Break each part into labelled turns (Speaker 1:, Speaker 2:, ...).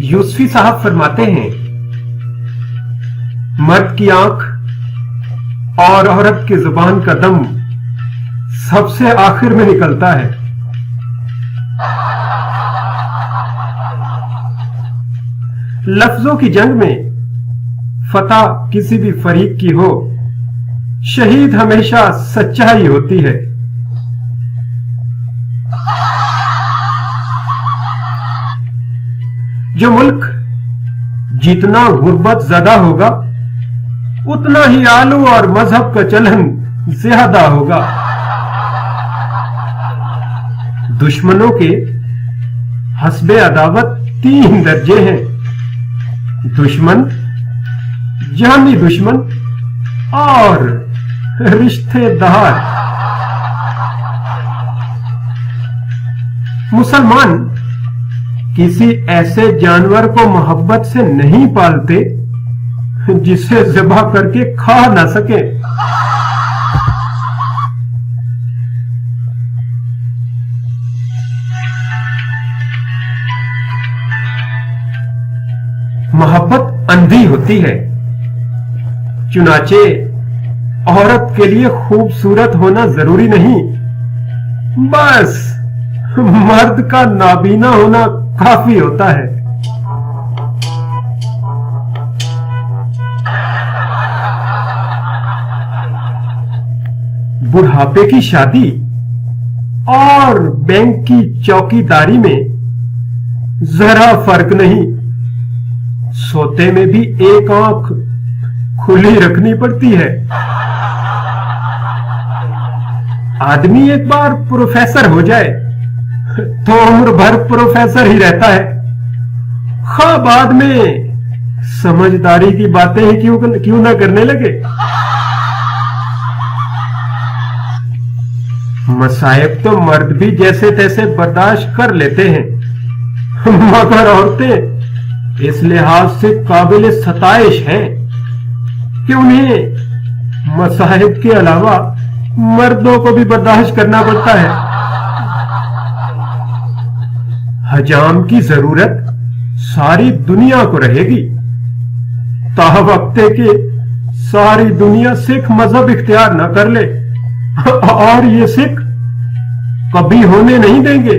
Speaker 1: यूसुफी साहब फरमाते हैं, मर्द की आंख और औरत की जुबान का दम सबसे आखिर में निकलता है। लफ्जों की जंग में फतह किसी भी फरीक की हो, शहीद हमेशा सच्चाई होती है। जो मुल्क जितना गुर्बत ज़्यादा होगा, उतना ही आलू और मजहब का चलन ज्यादा होगा। दुश्मनों के हस्बे अदावत 3 दर्जे हैं: दुश्मन, जानी दुश्मन और रिश्तेदार। मुसलमान किसी ऐसे जानवर को मोहब्बत से नहीं पालते जिसे ज़िबा करके खा ना सके। मोहब्बत अंधी होती है, चुनाचे औरत के लिए खूबसूरत होना जरूरी नहीं, बस मर्द का नाबीना होना काफी होता है। बुढ़ापे की शादी और बैंक की चौकीदारी में जरा फर्क नहीं। सोते में भी एक आंख खुली रखनी पड़ती है। आदमी एक बार प्रोफेसर हो जाए तो उम्र भर प्रोफेसर ही रहता है। खा बाद में समझदारी की बातें ही क्यों ना करने लगे। मसाइब तो मर्द भी जैसे तैसे बर्दाश्त कर लेते हैं, मगर औरतें इस लिहाज से काबिल सताइश हैं कि उन्हें मसाइब के अलावा मर्दों को भी बर्दाश्त करना पड़ता है। हजाम की जरूरत सारी दुनिया को रहेगी, तावक्ते के सारी दुनिया सिख मजहब इख्तियार न कर ले, और ये सिख कभी होने नहीं देंगे।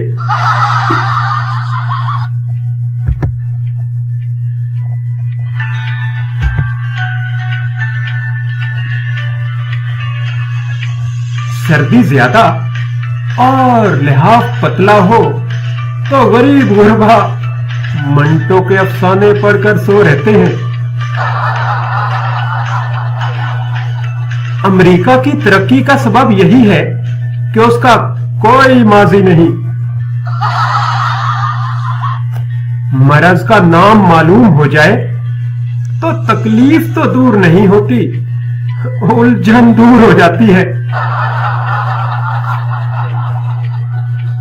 Speaker 1: सर्दी ज्यादा और लिहाफ पतला हो तो गरीब गुरबा मंटो के अफसाने पढ़कर सो रहते हैं। अमेरिका की तरक्की का सबब यही है कि उसका कोई माजी नहीं। मरज का नाम मालूम हो जाए तो तकलीफ तो दूर नहीं होती, उलझन दूर हो जाती है।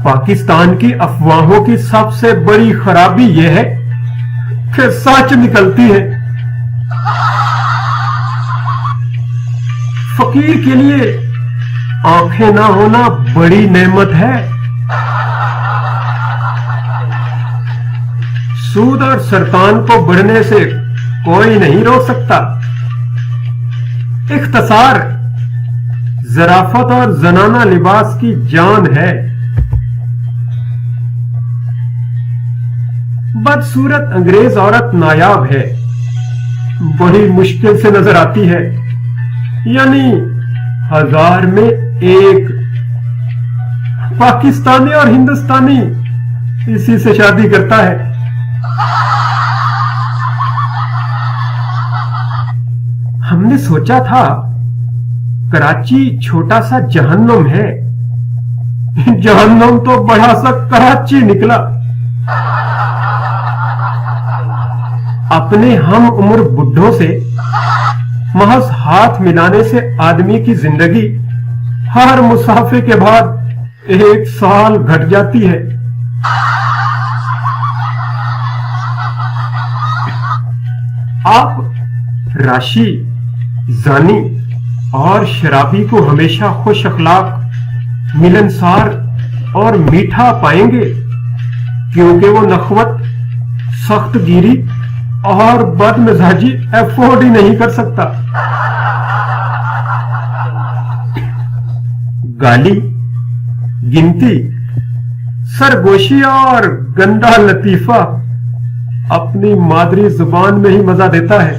Speaker 1: पाकिस्तान की अफवाहों की सबसे बड़ी खराबी यह है कि सच निकलती है। फकीर के लिए आंखें ना होना बड़ी नेमत है। सूद और सरतान को बढ़ने से कोई नहीं रोक सकता। इख्तिसार ज़राफत और जनाना लिबास की जान है। बदसूरत अंग्रेज औरत नायाब है, बड़ी मुश्किल से नजर आती है, यानी 1000 में 1। पाकिस्तानी और हिंदुस्तानी इसी से शादी करता है। हमने सोचा था कराची छोटा सा जहन्नुम है, जहन्नुम तो बड़ा सा कराची निकला। अपने हम उम्र बुढ़ों से महज हाथ मिलाने से आदमी की जिंदगी हर मुसाफे के बाद 1 साल घट जाती है। आप राशि, जानी और शराबी को हमेशा खुश अखलाक, मिलनसार और मीठा पाएंगे, क्योंकि वो नखवत सख्त गिरी और बदमिजाजी अफोर्ड ही नहीं कर सकता। गाली, गिनती, सरगोशी और गंदा लतीफा अपनी मादरी जुबान में ही मजा देता है।